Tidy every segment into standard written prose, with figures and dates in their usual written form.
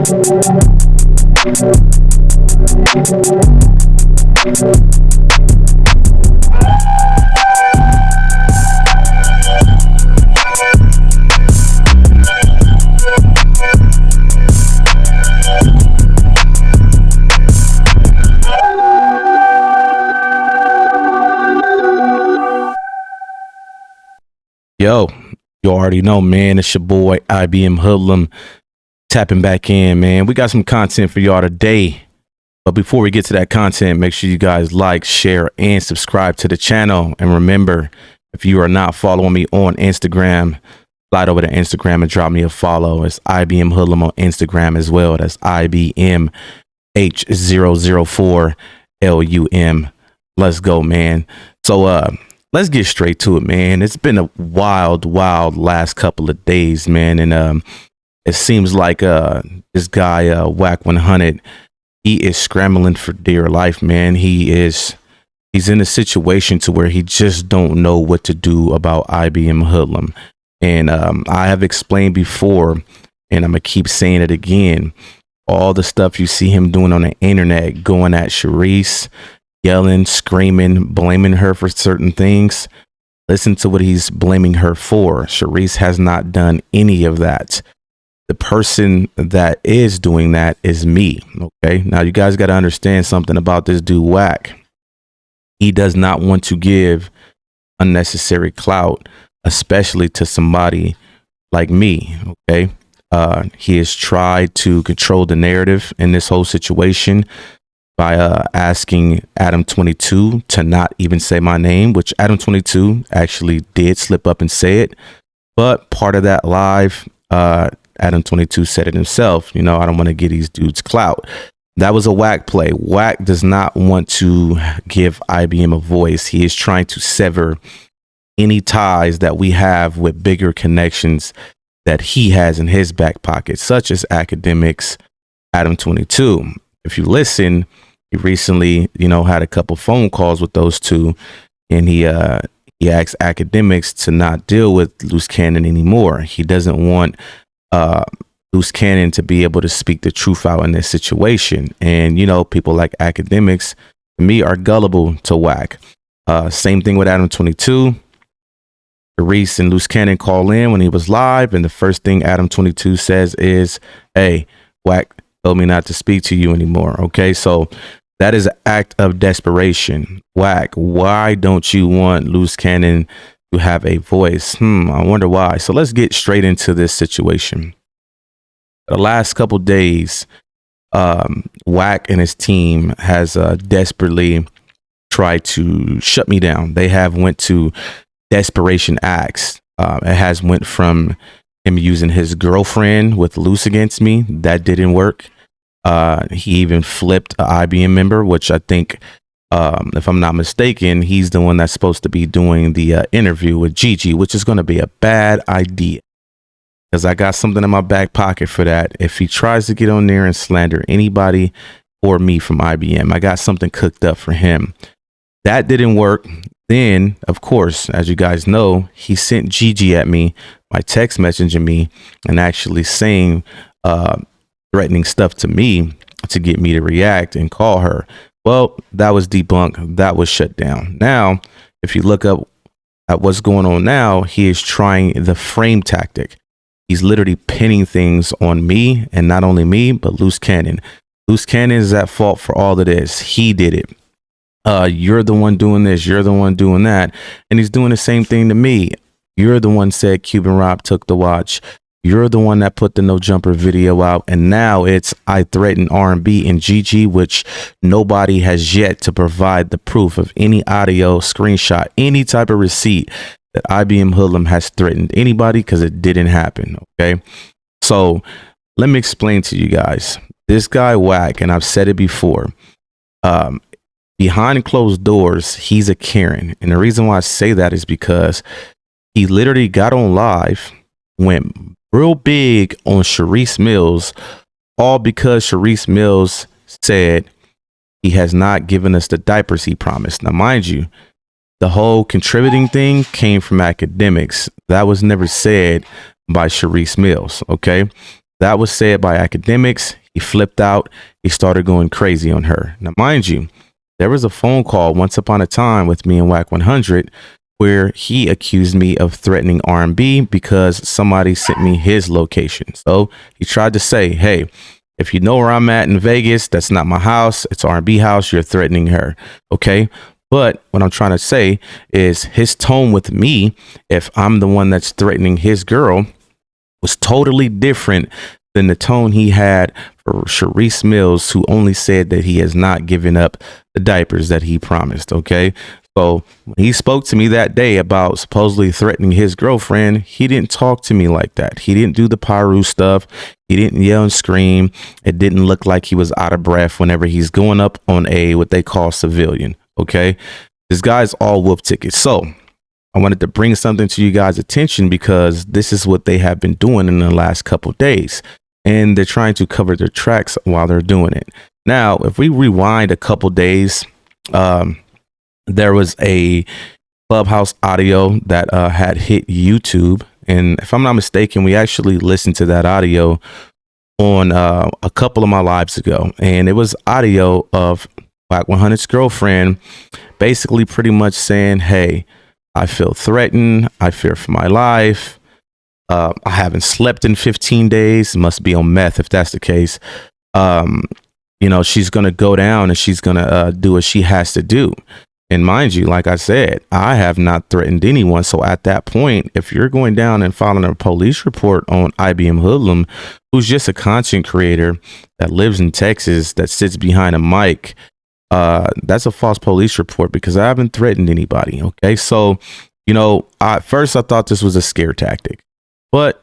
Yo, you already know, man. It's your boy IBM HOODLUM tapping back in, man. We got some content for y'all today. But before we get to that content, make sure you guys like, share, and subscribe to the channel. And remember, if you are not following me on Instagram, slide over to Instagram and drop me a follow. It's IBM HOODLUM on Instagram as well. That's IBM H004LUM. Let's go, man. So, let's get straight to it, man. It's been a wild last couple of days, man. And it seems like this guy, Wack 100, he is scrambling for dear life, man. He's in a situation to where he just don't know what to do about IBM HOODLUM. And I have explained before, and I'm gonna keep saying it again, all the stuff you see him doing on the internet, going at Sharice, yelling, screaming, blaming her for certain things. Listen to what he's blaming her for. Sharice has not done any of that. The person that is doing that is me. Okay. Now you guys got to understand something about this dude, Wack. He does not want to give unnecessary clout, especially to somebody like me. Okay. He has tried to control the narrative in this whole situation by asking Adam 22 to not even say my name, which Adam 22 actually did slip up and say it. But part of that live, Adam 22 said it himself. You know, I don't want to get these dudes clout. That was a Wack play. Wack does not want to give IBM a voice. He is trying to sever any ties that we have with bigger connections that he has in his back pocket, such as academics, Adam 22. If you listen, he recently, you know, had a couple phone calls with those two, and he asked academics to not deal with Luce Cannon anymore. He doesn't want Luce Cannon to be able to speak the truth out in this situation. And, you know, people like academics, to me, are gullible to Wack. Same thing with Adam 22. Sharice and Luce Cannon call in when he was live, and the first thing Adam 22 says is, "Hey, Wack told me not to speak to you anymore." Okay, so that is an act of desperation. Wack, why don't you want Luce Cannon to have a voice? I wonder why. So let's get straight into this situation. The last couple days, Wack and his team has desperately tried to shut me down. They have went to desperation acts. It has went from him using his girlfriend with Luce against me. That didn't work. He even flipped an IBM member, which I think, if I'm not mistaken, he's the one that's supposed to be doing the interview with Gigi, which is going to be a bad idea, because I got something in my back pocket for that. If he tries to get on there and slander anybody or me from IBM, I got something cooked up for him. That didn't work. Then, of course, as you guys know, he sent Gigi at me, by text messaging me, and actually saying threatening stuff to me to get me to react and call her. Well, that was debunked. That was shut down. Now, if you look up at what's going on now, he is trying the frame tactic. He's literally pinning things on me, and not only me, but Luce Cannon. Luce Cannon is at fault for all of this. He did it. You're the one doing this. You're the one doing that. And he's doing the same thing to me. You're the one said Cuban Rob took the watch. You're the one that put the no jumper video out. And now it's I threatened R&B and Gigi, which nobody has yet to provide the proof of any audio, screenshot, any type of receipt that IBM HOODLUM has threatened anybody, because it didn't happen. Okay. So let me explain to you guys. This guy Wack, and I've said it before, behind closed doors, he's a Karen. And the reason why I say that is because he literally got on live, went real big on Sharice Mills, all because Sharice Mills said he has not given us the diapers he promised. Now, mind you, the whole contributing thing came from academics. That was never said by Sharice Mills. Okay. That was said by academics. He flipped out. He started going crazy on her. Now, mind you, there was a phone call once upon a time with me and Wack 100 where he accused me of threatening R&B because somebody sent me his location. So he tried to say, hey, if you know where I'm at in Vegas, that's not my house. It's R&B house. You're threatening her. Okay. But what I'm trying to say is his tone with me, if I'm the one that's threatening his girl, was totally different than the tone he had for Sharice Mills, who only said that he has not given up the diapers that he promised. Okay. So when he spoke to me that day about supposedly threatening his girlfriend, he didn't talk to me like that. He didn't do the Pyru stuff. He didn't yell and scream. It didn't look like he was out of breath whenever he's going up on a what they call civilian. Okay. This guy's all whoop tickets. So I wanted to bring something to you guys' attention because this is what they have been doing in the last couple of days. And they're trying to cover their tracks while they're doing it. Now, if we rewind a couple days, there was a Clubhouse audio that had hit YouTube. And if I'm not mistaken, we actually listened to that audio on a couple of my lives ago. And it was audio of Wack 100's girlfriend basically pretty much saying, hey, I feel threatened. I fear for my life. I haven't slept in 15 days. It must be on meth if that's the case. You know, she's going to go down and she's going to do what she has to do. And mind you, like I said, I have not threatened anyone. So at that point, if you're going down and filing a police report on IBM HOODLUM, who's just a content creator that lives in Texas, that sits behind a mic, that's a false police report because I haven't threatened anybody. Okay. So, you know, at first I thought this was a scare tactic, but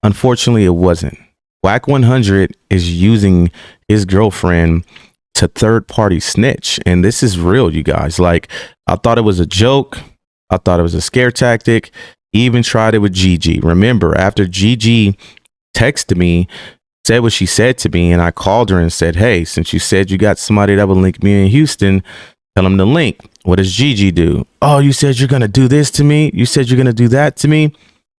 unfortunately it wasn't. Wack 100 is using his girlfriend to third party snitch. And this is real, you guys. Like, I thought it was a joke. I thought it was a scare tactic. He even tried it with Gigi. Remember, after Gigi texted me, said what she said to me, and I called her and said, hey, since you said you got somebody that will link me in Houston, tell him to link. What does Gigi do? Oh, you said you're going to do this to me? You said you're going to do that to me?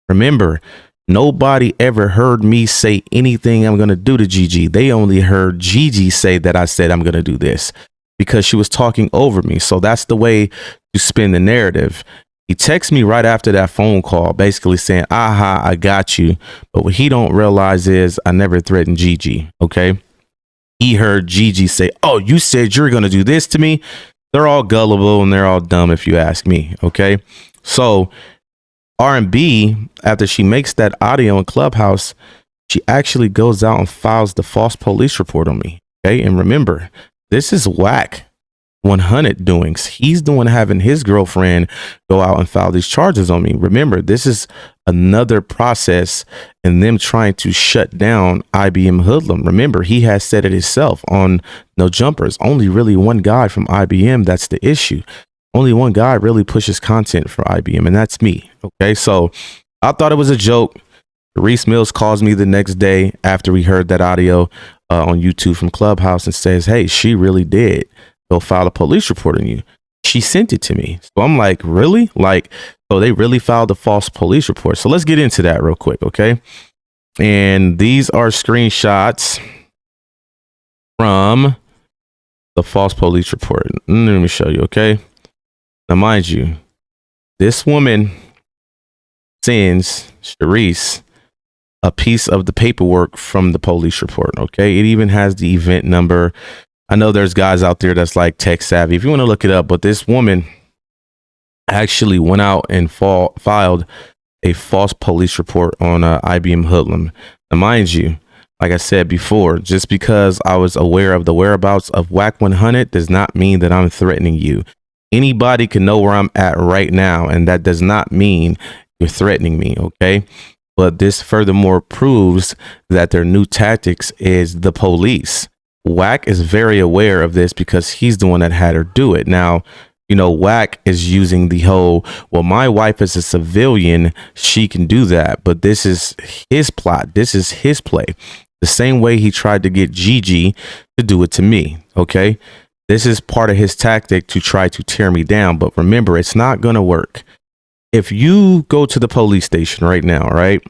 Remember, nobody ever heard me say anything I'm going to do to Gigi. They only heard Gigi say that I said I'm going to do this because she was talking over me. So that's the way to spin the narrative. He texted me right after that phone call, basically saying, aha, I got you. But what he don't realize is I never threatened Gigi. Okay. He heard Gigi say, oh, you said you're going to do this to me. They're all gullible and they're all dumb if you ask me. Okay. So R&B, after she makes that audio in Clubhouse, she actually goes out and files the false police report on me. Okay. And remember, this is Wack 100 doings. He's the one having his girlfriend go out and file these charges on me. Remember, this is another process in them trying to shut down IBM HOODLUM. Remember, he has said it himself on No Jumpers. Only really one guy from IBM. That's the issue. Only one guy really pushes content for IBM, and that's me. Okay, so I thought it was a joke. Reese Mills calls me the next day after we heard that audio on YouTube from Clubhouse and says, hey, she really did go file a police report on you. She sent it to me. So I'm like, really? Like, so they really filed a false police report. So let's get into that real quick, okay? And these are screenshots from the false police report. Let me show you, okay? Now, mind you, this woman sends Sharice a piece of the paperwork from the police report. Okay. It even has the event number. I know there's guys out there that's like tech savvy if you want to look it up, but this woman actually went out and filed a false police report on IBM HOODLUM. Now, mind you, like I said before, just because I was aware of the whereabouts of Wack 100 does not mean that I'm threatening you. Anybody can know where I'm at right now, and that does not mean you're threatening me, okay? But this furthermore proves that their new tactics is the police. Wack is very aware of this because he's the one that had her do it. Now, you know, Wack is using the whole, well, my wife is a civilian, she can do that. But this is his plot. This is his play. The same way he tried to get Gigi to do it to me, okay? This is part of his tactic to try to tear me down. But remember, it's not going to work. If you go to the police station right now, right,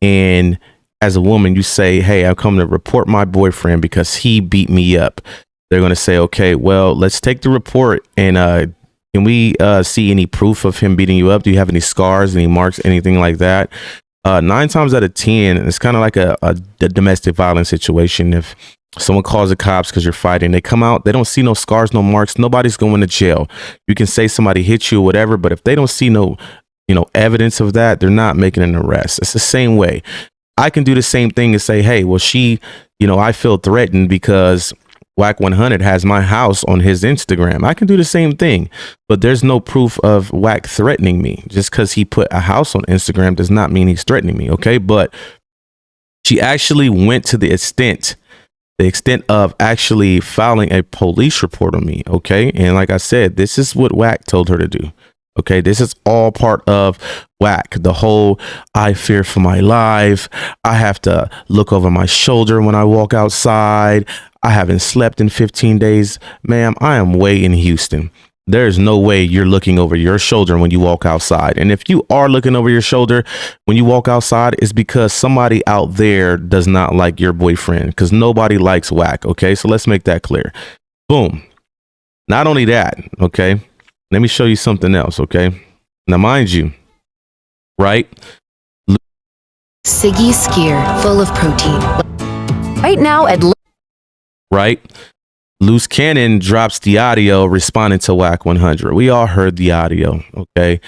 and as a woman, you say, hey, I'm coming to report my boyfriend because he beat me up. They're going to say, okay, well, let's take the report and can we see any proof of him beating you up? Do you have any scars, any marks, anything like that? 9 times out of 10, it's kind of like a domestic violence situation. If someone calls the cops because you're fighting, they come out, they don't see no scars, no marks, nobody's going to jail. You can say somebody hit you or whatever, but if they don't see no, evidence of that, they're not making an arrest. It's the same way. I can do the same thing and say, hey, well, I feel threatened because Wack 100 has my house on his Instagram. I can do the same thing, but there's no proof of Wack threatening me. Just because he put a house on Instagram does not mean he's threatening me. Okay. But she actually went to the extent of actually filing a police report on me. Okay. And like I said, this is what Wack told her to do. Okay, this is all part of Wack. The whole, I fear for my life. I have to look over my shoulder when I walk outside. I haven't slept in 15 days. Ma'am, I am way in Houston. There's no way you're looking over your shoulder when you walk outside. And if you are looking over your shoulder when you walk outside, it's because somebody out there does not like your boyfriend, because nobody likes Wack. Okay, so let's make that clear. Boom. Not only that, okay, let me show you something else, okay? Now, mind you, right? Siggy Skier, full of protein. Right now at... Right? Luce Cannon drops the audio responding to Wack 100. We all heard the audio, okay?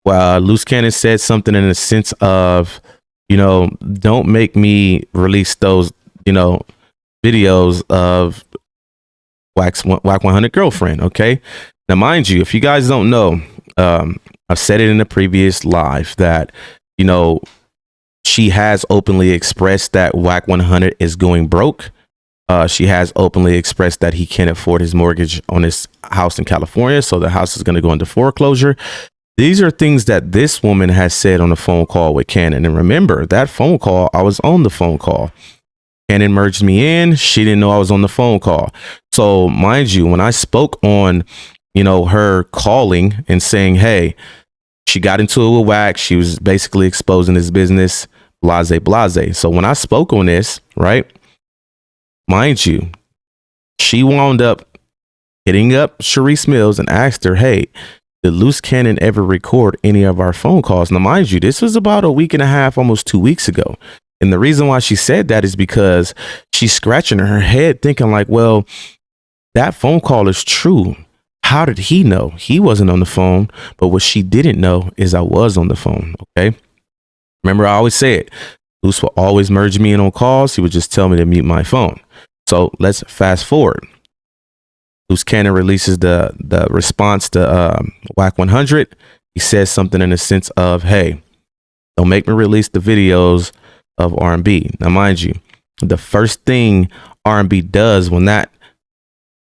Well, Luce Cannon said something in the sense of, don't make me release those, videos of Wack 100 girlfriend, okay? Now, mind you, if you guys don't know, I've said it in a previous live that, she has openly expressed that Wack 100 is going broke. She has openly expressed that he can't afford his mortgage on his house in California, so the house is going to go into foreclosure. These are things that this woman has said on a phone call with Cannon. And remember, that phone call, I was on the phone call. Cannon merged me in. She didn't know I was on the phone call. So mind you, when I spoke on her calling and saying, hey, she got into it with Wack, she was basically exposing his business, blase. So when I spoke on this, right, mind you, she wound up hitting up Sharice Mills and asked her, hey, did Luce Cannon ever record any of our phone calls? Now, mind you, this was about a week and a half, almost 2 weeks ago. And the reason why she said that is because she's scratching her head thinking like, well, that phone call is true. How did he know? He wasn't on the phone. But what she didn't know is I was on the phone. Okay. Remember, I always say it. Luce will always merge me in on calls. He would just tell me to mute my phone. So let's fast forward. Luce Cannon releases the response to Wack 100. He says something in the sense of, hey, don't make me release the videos of R&B. Now, mind you, the first thing R&B does when that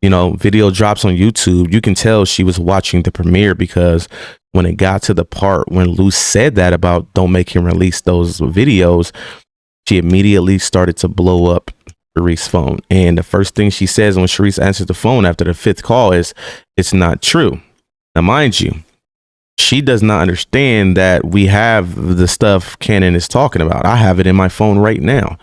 video drops on YouTube, you can tell she was watching the premiere, because when it got to the part when Luce said that about don't make him release those videos, she immediately started to blow up Sharice's phone. And the first thing she says when Sharice answers the phone after the 5th call is, it's not true. Now, mind you, she does not understand that we have the stuff Cannon is talking about. I have it in my phone right now.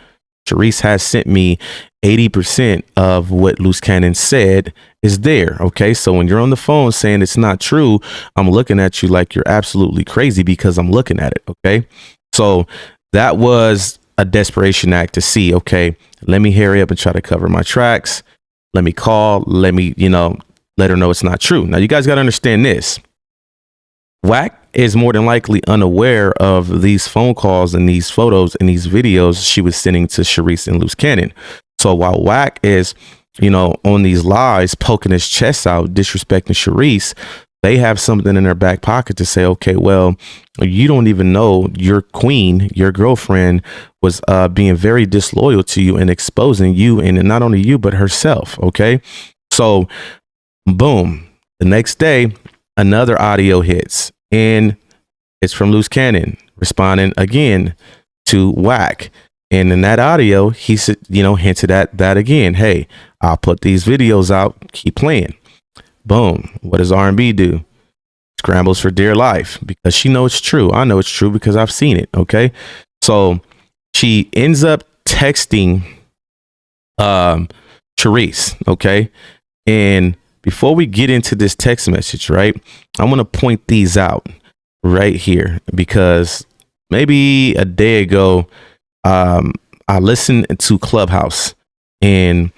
Sharice has sent me 80% of what Luce Cannon said is there. Okay. So when you're on the phone saying it's not true, I'm looking at you like you're absolutely crazy because I'm looking at it. Okay. So that was a desperation act to see, okay, let me hurry up and try to cover my tracks. Let me call, let me, let her know it's not true. Now you guys got to understand this. Wack is more than likely unaware of these phone calls and these photos and these videos she was sending to Sharice and Luce Cannon. So while Wack is, on these lies, poking his chest out, disrespecting Sharice, they have something in their back pocket to say, okay, well, you don't even know your queen, your girlfriend was being very disloyal to you and exposing you, and not only you, but herself. Okay. So boom, the next day, another audio hits, and it's from Luce Cannon responding again to Wack. And in that audio, he said, hinted at that again. Hey, I'll put these videos out. Keep playing. Boom. What does R&B do? Scrambles for dear life because she knows it's true. I know it's true because I've seen it. Okay. So she ends up texting Charisse, okay? And before we get into this text message, right, I want to point these out right here because maybe a day ago, I listened to Clubhouse and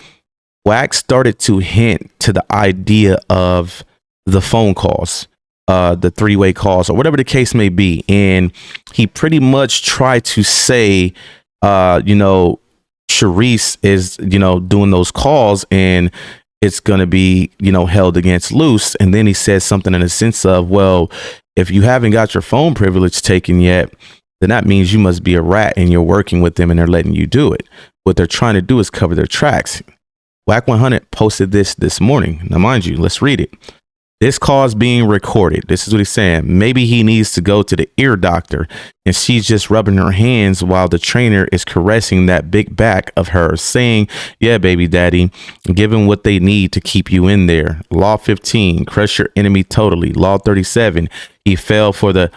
Wack started to hint to the idea of the phone calls, the three-way calls, or whatever the case may be. And he pretty much tried to say, Charisse is, doing those calls and it's going to be, held against Luce. And then he says something in the sense of, well, if you haven't got your phone privilege taken yet, then that means you must be a rat and you're working with them and they're letting you do it. What they're trying to do is cover their tracks. Wack 100 posted this morning. Now, mind you, let's read it. This call is being recorded. This is what he's saying. Maybe he needs to go to the ear doctor and she's just rubbing her hands while the trainer is caressing that big back of hers, saying, yeah, baby daddy, give them what they need to keep you in there. Law 15, crush your enemy totally. Law 37, he fell for the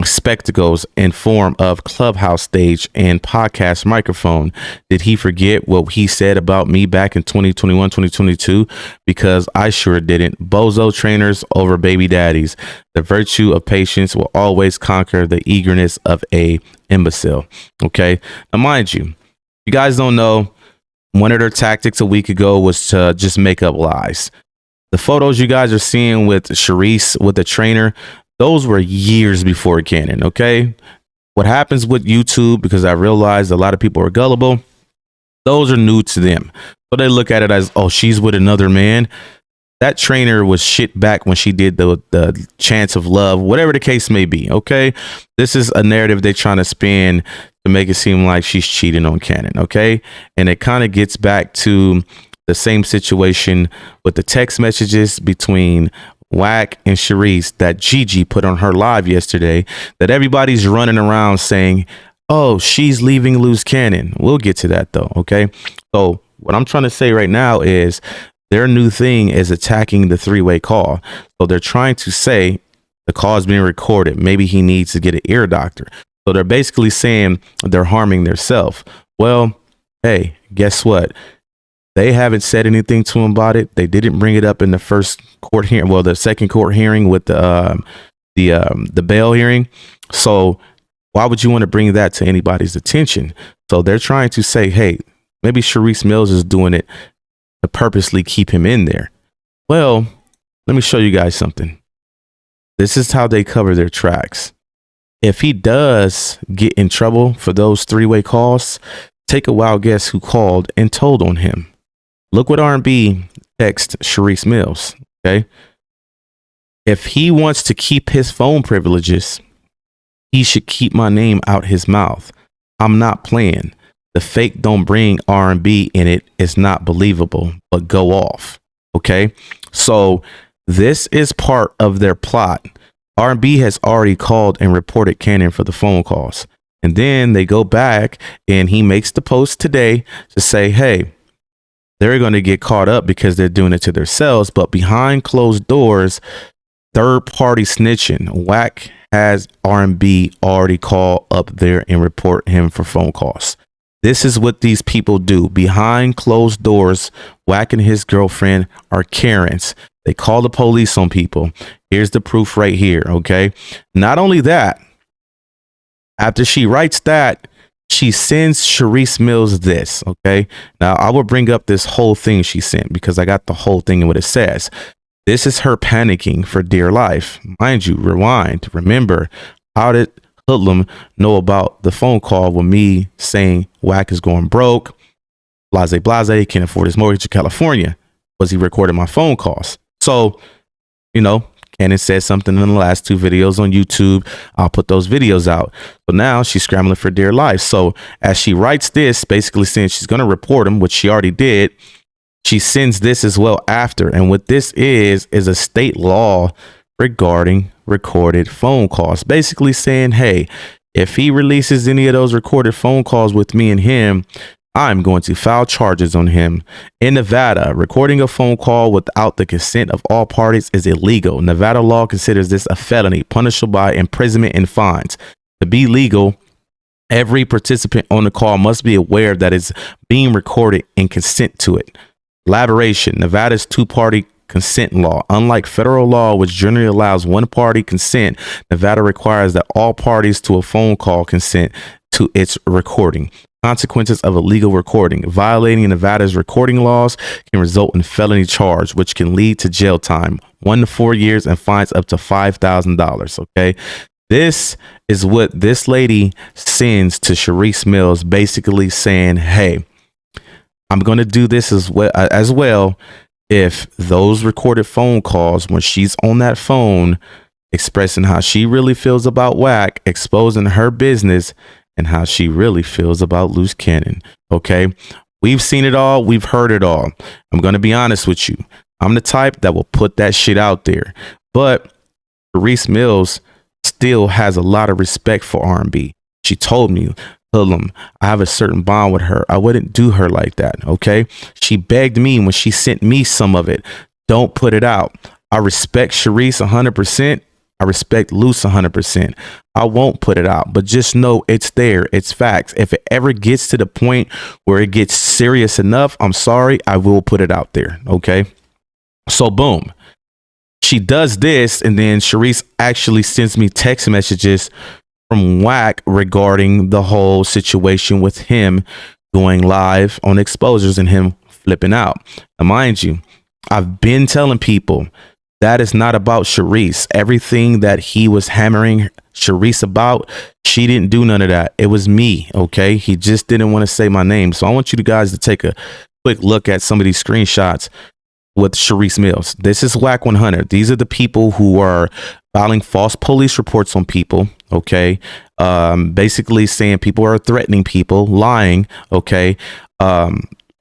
spectacles in form of Clubhouse stage and podcast microphone. Did he forget what he said about me back in 2021, 2022? Because I sure didn't. Bozo trainers over baby daddies. The virtue of patience will always conquer the eagerness of a imbecile. Okay. Now, mind you, you guys don't know, one of their tactics a week ago was to just make up lies. The photos you guys are seeing with Charisse, with the trainer, those were years before canon, okay? What happens with YouTube, because I realized a lot of people are gullible, those are new to them. So they look at it as, oh, she's with another man. That trainer was shit back when she did the chance of love, whatever the case may be, okay? This is a narrative they're trying to spin to make it seem like she's cheating on canon, okay? And it kind of gets back to the same situation with the text messages between Wack and Charisse that Gigi put on her live yesterday, that everybody's running around saying, oh, she's leaving loose cannon. We'll get to that though. Okay. So what I'm trying to say right now is their new thing is attacking the three-way call. So they're trying to say the call is being recorded. Maybe he needs to get an ear doctor. So they're basically saying they're harming themselves. Well, hey, guess what? They haven't said anything to him about it. They didn't bring it up in the first court hearing. Well, the second court hearing with the bail hearing. So why would you want to bring that to anybody's attention? So they're trying to say, hey, maybe Charisse Mills is doing it to purposely keep him in there. Well, let me show you guys something. This is how they cover their tracks. If he does get in trouble for those three-way calls, take a wild guess who called and told on him. Look what R&B text Charisse Mills, okay? If he wants to keep his phone privileges, he should keep my name out his mouth. I'm not playing. The fake don't bring R&B in it. It's not believable, but go off, okay? So this is part of their plot. R&B has already called and reported Cannon for the phone calls. And then they go back and he makes the post today to say, hey, they're going to get caught up because they're doing it to themselves. But behind closed doors, third party snitching. Wack has R&B already call up there and report him for phone calls. This is what these people do behind closed doors. Wack and his girlfriend are Karens. They call the police on people. Here's the proof right here. Okay. Not only that, after she writes that, she sends Charisse Mills this. Okay. Now I will bring up this whole thing she sent because I got the whole thing and what it says. This is her panicking for dear life. Mind you, rewind. Remember, how did Hoodlum know about the phone call with me saying Wack is going broke? Blase, can't afford his mortgage in California. Was he recording my phone calls? So, you know, Cannon said something in the last two videos on YouTube. I'll put those videos out. But now she's scrambling for dear life. So as she writes this, basically saying she's going to report him, which she already did, she sends this as well after. And what this is a state law regarding recorded phone calls, basically saying, hey, if he releases any of those recorded phone calls with me and him, I'm going to file charges on him. In Nevada, recording a phone call without the consent of all parties is illegal. Nevada law considers this a felony, punishable by imprisonment and fines. To be legal, Every participant on the call must be aware that it's being recorded and consent to it. Elaboration: Nevada's two-party consent law. Unlike federal law, which generally allows one-party consent, Nevada requires that all parties to a phone call consent to its recording. Consequences of illegal recording: violating Nevada's recording laws can result in felony charge, which can lead to jail time, 1 to 4 years, and fines up to $5,000. Okay. This is what this lady sends to Sharice Mills, basically saying, hey, I'm going to do this as well if those recorded phone calls, when she's on that phone expressing how she really feels about Wack, exposing her business and how she really feels about Luce Cannon. Okay. We've seen it all. We've heard it all. I'm going to be honest with you. I'm the type that will put that shit out there. But Sharice Mills still has a lot of respect for R&B. She told me, Hoodlum, I have a certain bond with her. I wouldn't do her like that. Okay. She begged me when she sent me some of it. Don't put it out. I respect Sharice 100%. I respect Luce 100%. I won't put it out, but just know it's there. It's facts. If it ever gets to the point where it gets serious enough, I'm sorry, I will put it out there. Okay. So boom. She does this, and then Sharice actually sends me text messages from Wack regarding the whole situation with him going live on exposures and him flipping out. Now, mind you, I've been telling people that is not about Sharice. Everything that he was hammering Sharice about, she didn't do none of that. It was me. Okay. He just didn't want to say my name. So I want you guys to take a quick look at some of these screenshots with Sharice Mills. This is Wack 100. These are the people who are filing false police reports on people. Okay. Basically saying people are threatening people, lying. Okay.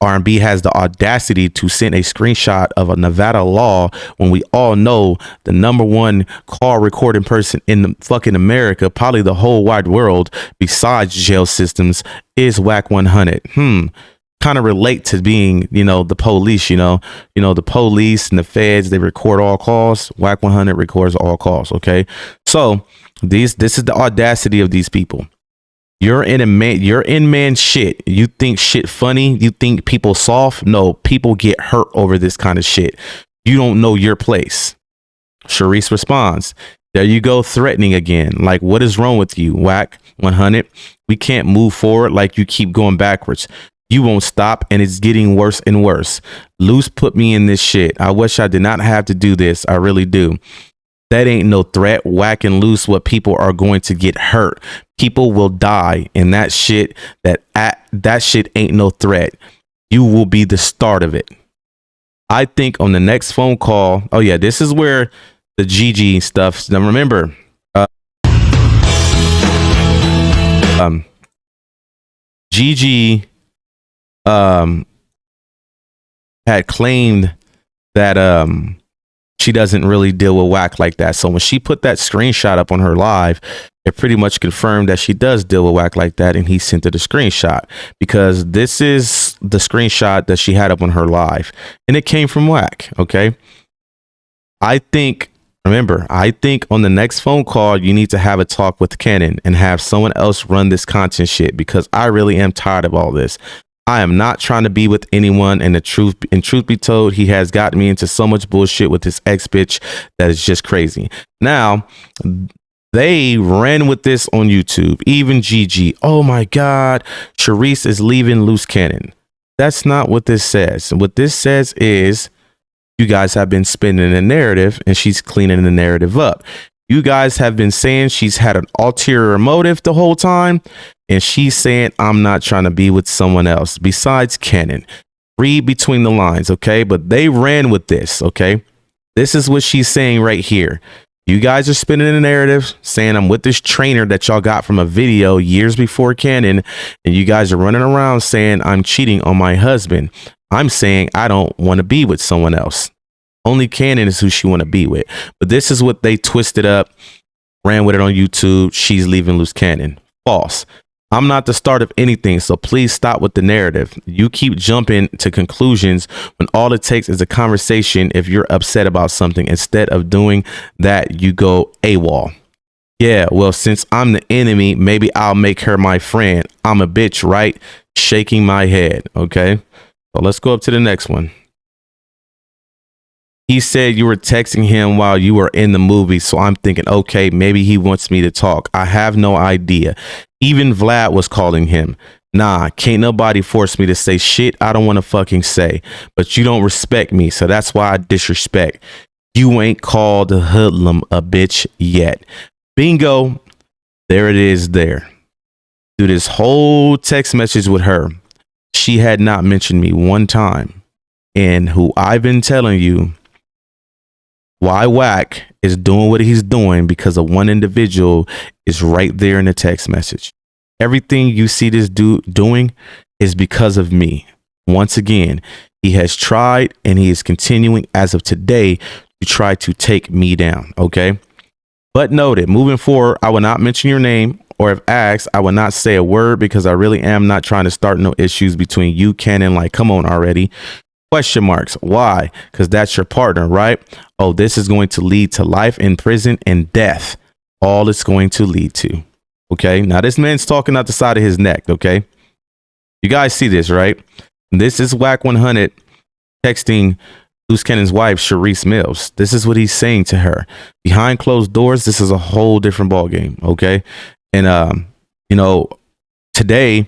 R&B has the audacity to send a screenshot of a Nevada law when we all know the #1 call recording person in the fucking America, probably the whole wide world besides jail systems, is Wack 100. Kind of relate to being, the police, the police and the feds, they record all calls. Wack 100 records all calls. Okay. So this is the audacity of these people. You're in man shit. You think shit funny? You think people soft? No, people get hurt over this kind of shit. You don't know your place. Sharice responds, there you go, threatening again. Like, what is wrong with you, Wack 100? We can't move forward, like you keep going backwards. You won't stop, and it's getting worse and worse. Luce put me in this shit. I wish I did not have to do this. I really do. That ain't no threat. Wack and Luce, what people are going to get hurt. People will die, and that shit ain't no threat. You will be the start of it. I think on the next phone call. Oh yeah, this is where the GG stuff. Now remember, GG had claimed that she doesn't really deal with Wack like that. So when she put that screenshot up on her live, it pretty much confirmed that she does deal with Wack like that, and he sent her the screenshot, because this is the screenshot that she had up on her live, and it came from Wack. Okay. I think on the next phone call, you need to have a talk with Cannon and have someone else run this content shit, because I really am tired of all this. I am not trying to be with anyone, and truth be told, he has gotten me into so much bullshit with this ex bitch that is just crazy. Now, they ran with this on YouTube, even GG. Oh my God, Sharice is leaving Luce Cannon. That's not what this says. What this says is you guys have been spinning a narrative, and she's cleaning the narrative up. You guys have been saying she's had an ulterior motive the whole time, and she's saying, I'm not trying to be with someone else besides Cannon. Read between the lines, okay? But they ran with this, okay? This is what she's saying right here. You guys are spinning a narrative saying I'm with this trainer that y'all got from a video years before Cannon, and you guys are running around saying I'm cheating on my husband. I'm saying I don't want to be with someone else. Only Cannon is who she want to be with. But this is what they twisted up, ran with it on YouTube. She's leaving Luce Cannon. False. I'm not the start of anything, so please stop with the narrative. You keep jumping to conclusions when all it takes is a conversation if you're upset about something. Instead of doing that, you go AWOL. Yeah, well, since I'm the enemy, maybe I'll make her my friend. I'm a bitch, right? Shaking my head. Okay. So let's go up to the next one. He said you were texting him while you were in the movie. So I'm thinking, okay, maybe he wants me to talk. I have no idea. Even Vlad was calling him. Nah, can't nobody force me to say shit I don't want to fucking say. But you don't respect me. So that's why I disrespect. You ain't called a hoodlum a bitch yet. Bingo. There it is there. Through this whole text message with her, she had not mentioned me one time. And who I've been telling you why Wack is doing what he's doing because of one individual is right there in the text message. Everything you see this dude doing is because of me. Once again, he has tried and he is continuing as of today to try to take me down. Okay. But noted, moving forward, I will not mention your name, or if asked, I will not say a word because I really am not trying to start no issues between you, Cannon. Like, come on already. Question marks. Why? Because that's your partner, right? Oh, this is going to lead to life in prison and death. All it's going to lead to. Okay. Now this man's talking out the side of his neck. Okay. You guys see this, right? This is Wack 100 texting Luce Cannon's wife, Sharice Mills. This is what he's saying to her. Behind closed doors, this is a whole different ballgame. Okay. And, you know, today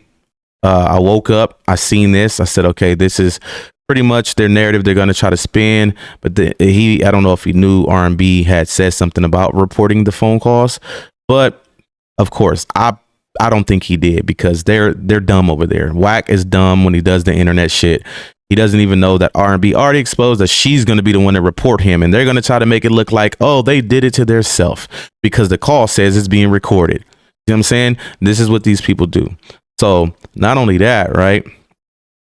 I woke up, I seen this. I said, okay, this is pretty much their narrative they're going to try to spin. But I don't know if he knew R&B had said something about reporting the phone calls. But of course, I don't think he did because they're dumb over there. Wack is dumb when he does the internet shit. He doesn't even know that R&B already exposed that she's going to be the one to report him. And they're going to try to make it look like, oh, they did it to their self because the call says it's being recorded. You know what I'm saying? This is what these people do. So not only that, right?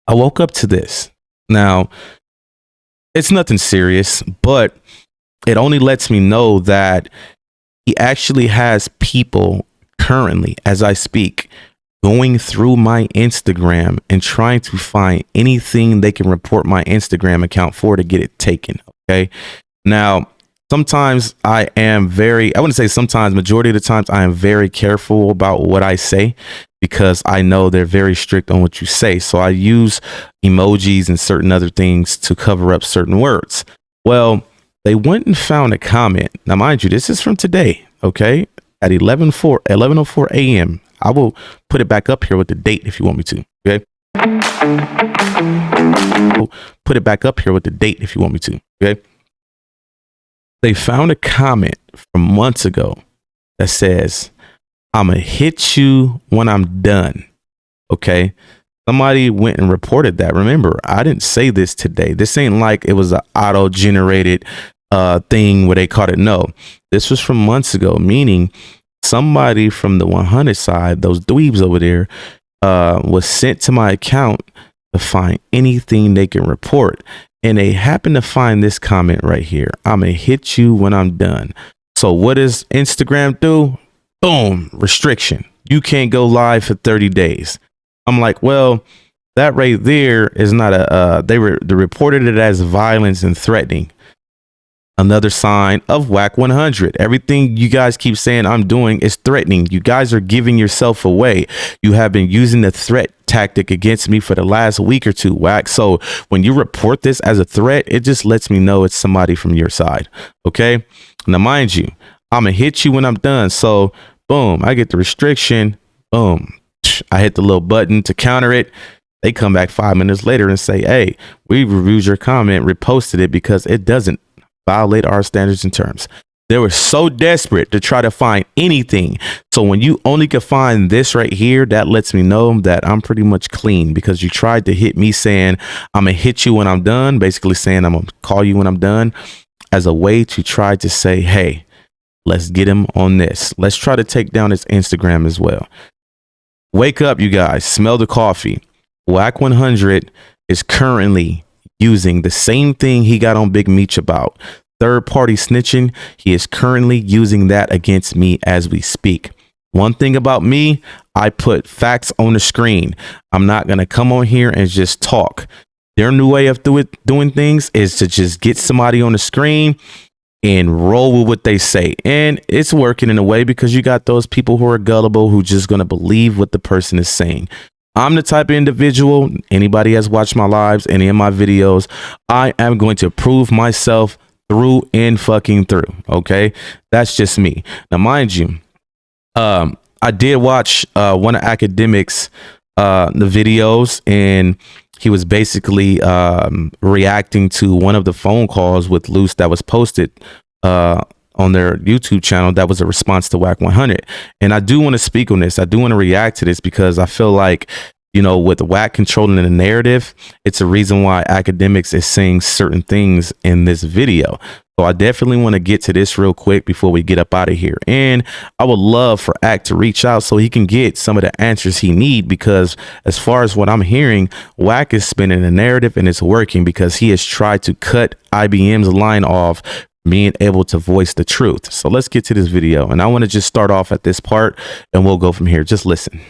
I woke up to this. Now, it's nothing serious, but it only lets me know that he actually has people currently, as I speak, going through my Instagram and trying to find anything they can report my Instagram account for to get it taken. Okay. Now, sometimes I wouldn't say sometimes, majority of the times I am very careful about what I say because I know they're very strict on what you say. So I use emojis and certain other things to cover up certain words. Well, they went and found a comment. Now, mind you, this is from today. Okay. At 11:04 a.m. I will put it back up here with the date if you want me to. Okay. I'll put it back up here with the date if you want me to. Okay. They found a comment from months ago that says, I'm going to hit you when I'm done. Okay. Somebody went and reported that. Remember, I didn't say this today. This ain't like it was an auto generated thing where they caught it. No, this was from months ago, meaning somebody from the 100 side, those dweebs over there, was sent to my account to find anything they can report. And they happen to find this comment right here. I'm going to hit you when I'm done. So what does Instagram do? Boom, restriction. You can't go live for 30 days. I'm like, well, that right there is not they reported it as violence and threatening. Another sign of Wack 100. Everything you guys keep saying I'm doing is threatening. You guys are giving yourself away. You have been using the threat tactic against me for the last week or two, Wack. So when you report this as a threat, it just lets me know it's somebody from your side. Okay. Now, mind you, I'm going to hit you when I'm done. So boom, I get the restriction. Boom. I hit the little button to counter it. They come back 5 minutes later and say, hey, we reviewed your comment, reposted it because it doesn't violate our standards and terms. They were so desperate to try to find anything. So when you only can find this right here, that lets me know that I'm pretty much clean because you tried to hit me saying, I'm going to hit you when I'm done. Basically saying I'm going to call you when I'm done as a way to try to say, hey, let's get him on this. Let's try to take down his Instagram as well. Wake up, you guys. Smell the coffee. Wack 100 is currently using the same thing he got on Big Meech about. Third party snitching. He is currently using that against me as we speak. One thing about me, I put facts on the screen. I'm not going to come on here and just talk. Their new way of doing things is to just get somebody on the screen and roll with what they say. And it's working in a way because you got those people who are gullible who just going to believe what the person is saying. I'm the type of individual, anybody has watched my lives, any of my videos, I am going to prove myself through and fucking through. Okay. That's just me. Now, mind you, I did watch one of Academics, the videos, and he was basically reacting to one of the phone calls with Luce that was posted on their YouTube channel that was a response to Wack 100. And I do want to speak on this. I do want to react to this because I feel like, you know, with Wack controlling the narrative, it's a reason why Academics is saying certain things in this video. So I definitely want to get to this real quick before we get up out of here. And I would love for Act to reach out so he can get some of the answers he need, because as far as what I'm hearing, Wack is spinning the narrative and it's working because he has tried to cut IBM's line off being able to voice the truth. So let's get to this video. And I want to just start off at this part and we'll go from here. Just listen.